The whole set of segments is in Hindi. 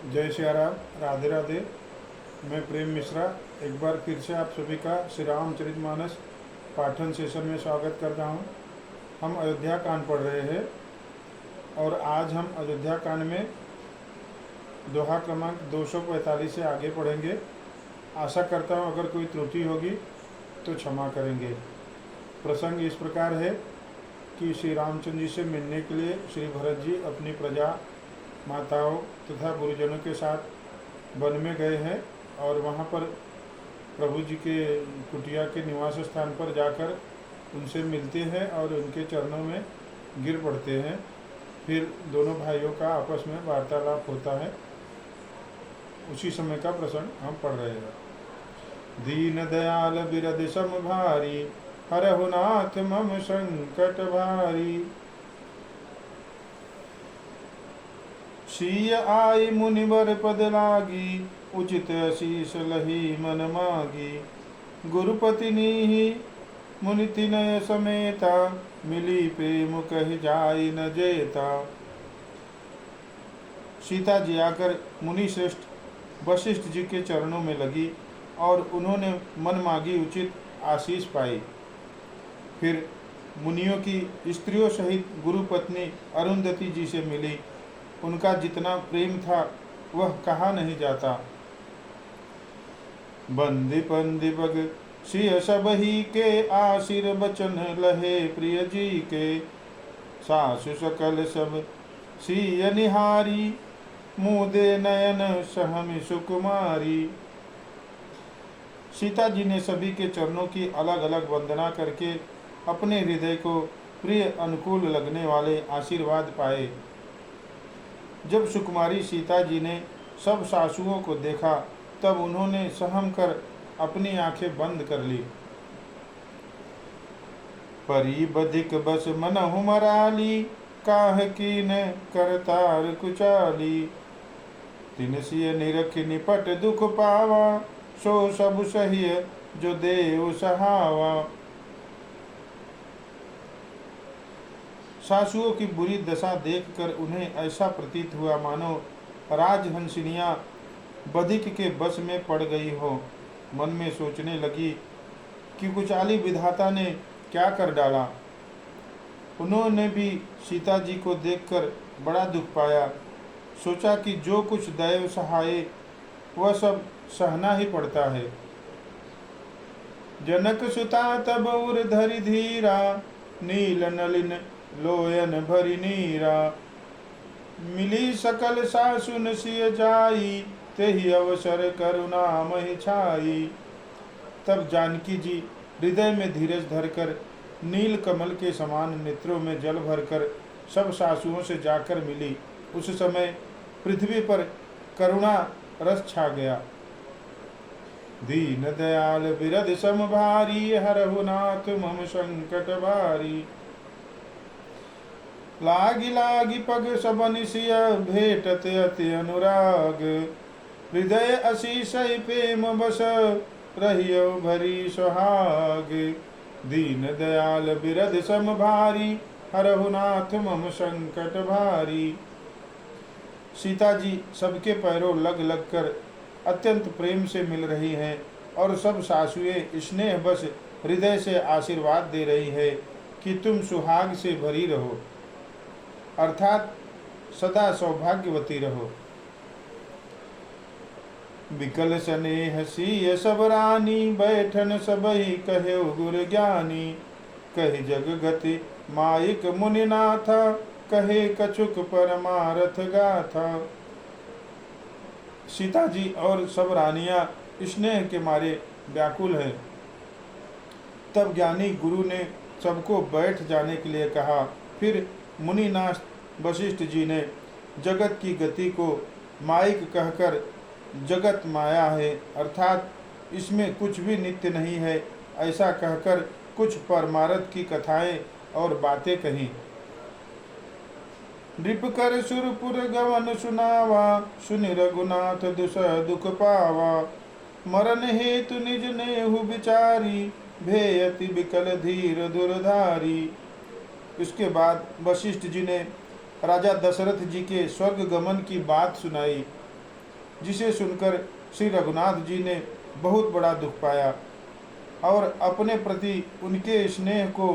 जय श्री राम। राधे राधे। मैं प्रेम मिश्रा एक बार फिर से आप सभी का श्री रामचरितमानस पाठन सेशन में स्वागत करता हूँ। हम अयोध्या कांड पढ़ रहे हैं और आज हम अयोध्या कांड में दोहा क्रमांक 245 से आगे पढ़ेंगे। आशा करता हूँ अगर कोई त्रुटि होगी तो क्षमा करेंगे। प्रसंग इस प्रकार है कि श्री रामचंद्र जी से मिलने के लिए श्री भरत जी अपनी प्रजा, माताओं तथा गुरुजनों के साथ वन में गए हैं और वहाँ पर प्रभु जी के कुटिया के निवास स्थान पर जाकर उनसे मिलते हैं और उनके चरणों में गिर पड़ते हैं। फिर दोनों भाइयों का आपस में वार्तालाप होता है। उसी समय का प्रसंग हम पढ़ रहे हैं। दीन दयाल बिरद सम भारी, हरहु नाथ मम संकट भारी। शीय आई मुनिवर पद लागी, उचित अशीष लही मन मागी। गुरुपति नीहि मुनि तिनय समेता, मिली प्रेम कहि जाय न जेता। सीता जी आकर मुनि श्रेष्ठ वशिष्ठ जी के चरणों में लगी और उन्होंने मन मांगी उचित आशीष पाई। फिर मुनियों की स्त्रियों सहित गुरु पत्नी अरुंधति जी से मिली। उनका जितना प्रेम था वह कहा नहीं जाता। बंदी पंदी बग सिय सब ही के, आशीर बचन लहे प्रिय जी के। सासु सकल सब सिय निहारी, मुदे नयन सहमि सुकुमारी। सीता जी ने सभी के चरणों की अलग अलग वंदना करके अपने हृदय को प्रिय अनुकूल लगने वाले आशीर्वाद पाए। जब सुकुमारी सीता जी ने सब सासुओं को देखा तब उन्होंने सहम कर अपनी आंखें बंद कर ली। परी बधिक बस मनहु मराली, काह कीन करतार कुचाली। तिन सिय निरख निपट दुख पावा, सो सब सहिय जो देव सहावा। सासुओं की बुरी दशा देखकर उन्हें ऐसा प्रतीत हुआ मानो राजहंसिनियां बधिक के बस में पड़ गई हो। मन में सोचने लगी कि कुचाली विधाता ने क्या कर डाला। उन्होंने भी सीता जी को देखकर बड़ा दुख पाया। सोचा कि जो कुछ दैव सहाय वह सब सहना ही पड़ता है। जनक सुता तब उर धरि धीरा, नील नलिन लोयन भरी नीरा। मिली सकल सासुन सिय जाई, तेहि अवसर करुणामहि छाई। तब जानकी जी हृदय में धीरज धरकर नील कमल के समान नेत्रों में जल भरकर सब सासुओं से जाकर मिली। उस समय पृथ्वी पर करुणा रस छा गया। दीन दयाल बिरद सम भारी, हरहु नाथ मम संकट भारी। लागी लागी पग सबन सिय, भेटत अति अनुराग। हृदय अशीष प्रेम बस, रहियो भरी सुहाग। दीन दयाल बिरद सम भारी, हरहु नाथ मम संकट भारी। सीता जी सबके पैरों लग लग कर अत्यंत प्रेम से मिल रही हैं और सब सासुएं स्नेह बस हृदय से आशीर्वाद दे रही है कि तुम सुहाग से भरी रहो, अर्थात सदा सौभाग्यवती रहो। विकल स्नेह सिय सब रानी, बैठन सबहि कहे गुर ज्ञानी। कहि जग गति माइक मुनिनाथा, कहे कछुक परमारथ गाथा। सीता जी और सब रानियां स्नेह के मारे व्याकुल हैं। तब ज्ञानी गुरु ने सबको बैठ जाने के लिए कहा। फिर मुनिनाथ वशिष्ठ जी ने जगत की गति को माइक कहकर जगत माया है, अर्थात इसमें कुछ भी नित्य नहीं है, ऐसा कहकर कुछ परमार्थ की कथाएं और बातें कहीं। नृप कर सुरपुर गवन सुनावा, सुनि रघुनाथ दुख पावा। मरण हेतु निज नेहु विचारी, भेयति विकल धीर दुर्धारी। इसके बाद वशिष्ठ जी ने राजा दशरथ जी के स्वर्ग गमन की बात सुनाई। जिसे सुनकर श्री रघुनाथ जी ने बहुत बड़ा दुख पाया और अपने प्रति उनके स्नेह को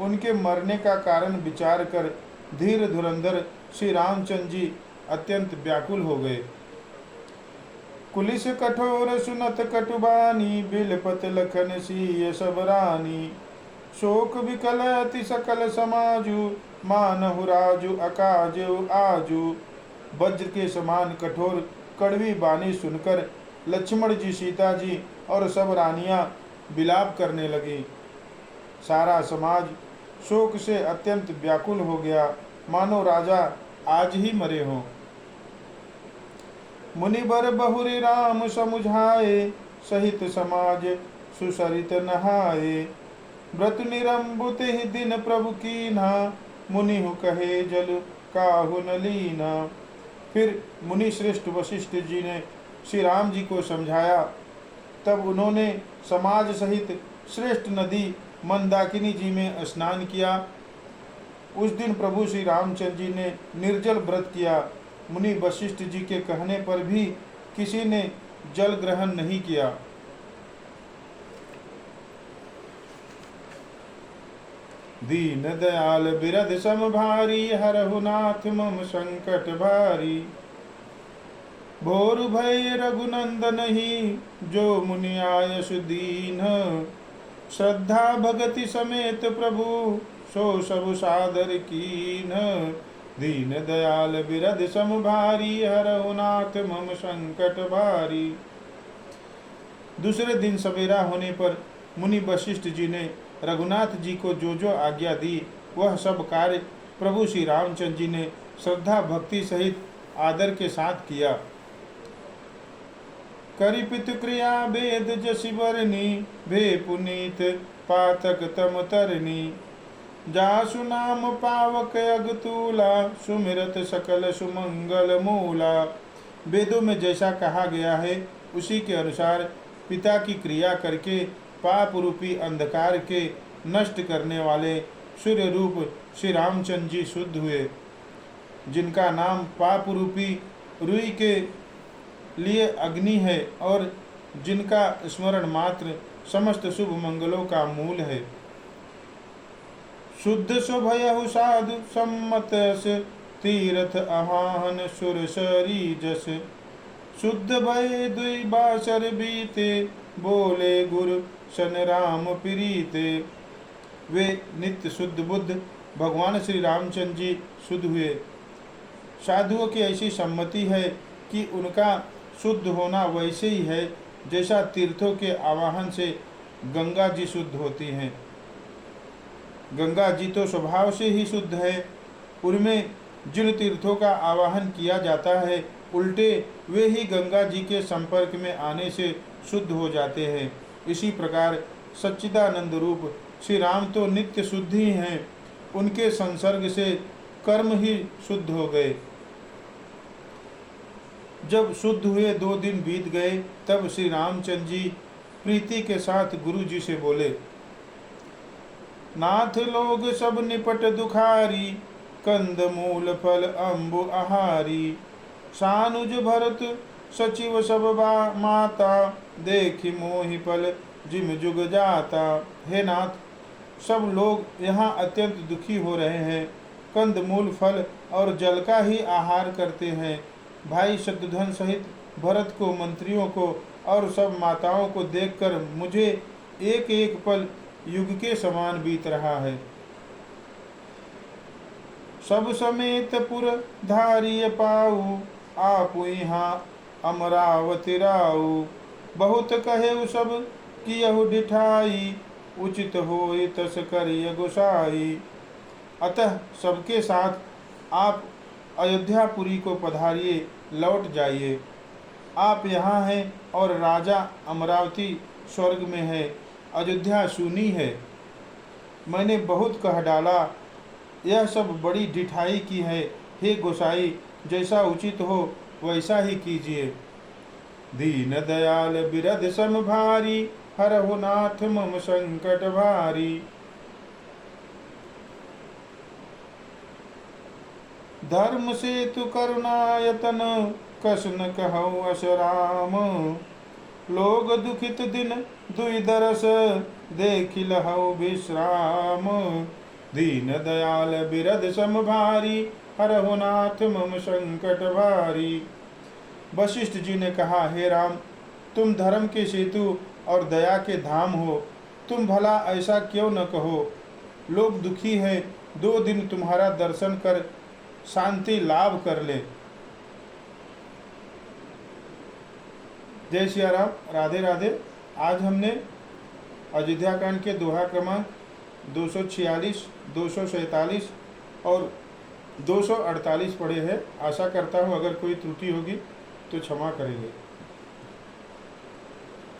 उनके मरने का कारण विचार कर धीर धुरंधर श्री रामचंद्र जी अत्यंत व्याकुल हो गए। कुलिस कठोर सुनत कटुबानी, बिलपत लखन सीय सब रानी। शोक विकल अति सकल समाजु, मानहु राजु अकाजु आजु। वज्र के समान कठोर कड़वी बानी सुनकर लक्ष्मण जी, सीता जी और सब रानियां विलाप करने लगी। सारा समाज शोक से अत्यंत व्याकुल हो गया, मानो राजा आज ही मरे हों। मुनिबर बहुरी राम समुझाए, सहित समाज सुसरित नहाए। व्रत निरंबुत ही दिन प्रभु कीन्हा, मुनिहु कहे जल काहु न लीना। फिर मुनि श्रेष्ठ वशिष्ठ जी ने श्री राम जी को समझाया। तब उन्होंने समाज सहित श्रेष्ठ नदी मंदाकिनी जी में स्नान किया। उस दिन प्रभु श्री रामचंद्र जी ने निर्जल व्रत किया। मुनि वशिष्ठ जी के कहने पर भी किसी ने जल ग्रहण नहीं किया। दीन दयाल बिरध सम भारी, हरहु नाथ मम संकट भारी। भोर भय रघुनंदन ही, जो मुनि आयस दीन। श्रद्धा भगति समेत प्रभु, सो सब सादर कीन। दीन दयाल बिरध सम भारी, हरहु नाथ मम संकट भारी। दूसरे दिन सवेरा होने पर मुनि वशिष्ठ जी ने रघुनाथ जी को जो जो आज्ञा दी वह सब कार्य प्रभु श्री रामचंद्र जी ने श्रद्धा भक्ति सहित आदर के साथ किया। करि पितु क्रिया वेद जसि बरनी, भे पुनीत पातक तम तरनी। जासु नाम पावक अगतूला, सुमिरत सकल सुमंगल मूला। वेदों में जैसा कहा गया है उसी के अनुसार पिता की क्रिया करके पाप रूपी अंधकार के नष्ट करने वाले सूर्य रूप श्री रामचंद्र जी शुद्ध हुए, जिनका नाम पाप रूपी रुई के लिए अग्नि है और जिनका स्मरण मात्र समस्त शुभ मंगलों का मूल है। शुद्ध सुभयहु साधु सम्मत यस, तीर्थ अहान सुर सरी जस। शुद्ध भय दुई बासर बीते, बोले गुरु सन राम प्रीते। वे नित्य शुद्ध बुद्ध भगवान श्री रामचंद्र जी शुद्ध हुए। साधुओं की ऐसी सम्मति है कि उनका शुद्ध होना वैसे ही है जैसा तीर्थों के आवाहन से गंगा जी शुद्ध होती हैं। गंगा जी तो स्वभाव से ही शुद्ध है, उनमें जिन तीर्थों का आवाहन किया जाता है उल्टे वे ही गंगा जी के संपर्क में आने से शुद्ध हो जाते हैं। इसी प्रकार सच्चिदानंद रूप श्री राम तो नित्य शुद्ध ही हैं, उनके संसर्ग से कर्म ही शुद्ध हो गए। जब शुद्ध हुए 2 दिन बीत गए तब श्री रामचंद्र जी प्रीति के साथ गुरु जी से बोले, नाथ लोग सब निपट दुखारी, कंद मूल फल अम्बु आहारी। सानुज भरत सचिव सब माता, देखी मोहि पल जिम जुग जाता। हे नाथ, सब लोग यहाँ अत्यंत दुखी हो रहे हैं, कंद मूल फल और जल का ही आहार करते हैं। भाई शत्रुघ्न सहित भरत को, मंत्रियों को और सब माताओं को देखकर मुझे एक एक पल युग के समान बीत रहा है। सब समेत पुर धारिय पाऊ, आप यहाँ अमरावती राऊ। बहुत कहे सब कियहु डिठाई, उचित होई तस करिय गोसाई। अतः सबके साथ आप अयोध्यापुरी को पधारिए, लौट जाइए। आप यहाँ हैं और राजा अमरावती स्वर्ग में है, अयोध्या सूनी है। मैंने बहुत कह डाला, यह सब बड़ी ढिठाई की है। हे गोसाई, जैसा उचित हो वैसा ही कीजिए। दीन दयाल बिरध सम भारी, हरहु नाथ मम संकट भारी। धर्म सेतु करुणायतन कस न कहु असराम। लोग दुखित दिन दुई दरस देखि लहु विश्राम। दीन दयाल बिरद सम भारी हरहु नाथ मम संकट भारी। वशिष्ठ जी ने कहा, हे राम, तुम धर्म के सेतु और दया के धाम हो, तुम भला ऐसा क्यों न कहो। लोग दुखी हैं, 2 दिन तुम्हारा दर्शन कर शांति लाभ कर ले। जय सिया राम, राधे राधे। आज हमने अयोध्या कांड के दोहा क्रमांक 246, 247 और 248 पढ़े हैं। आशा करता हूँ अगर कोई त्रुटि होगी तो क्षमा करेंगे।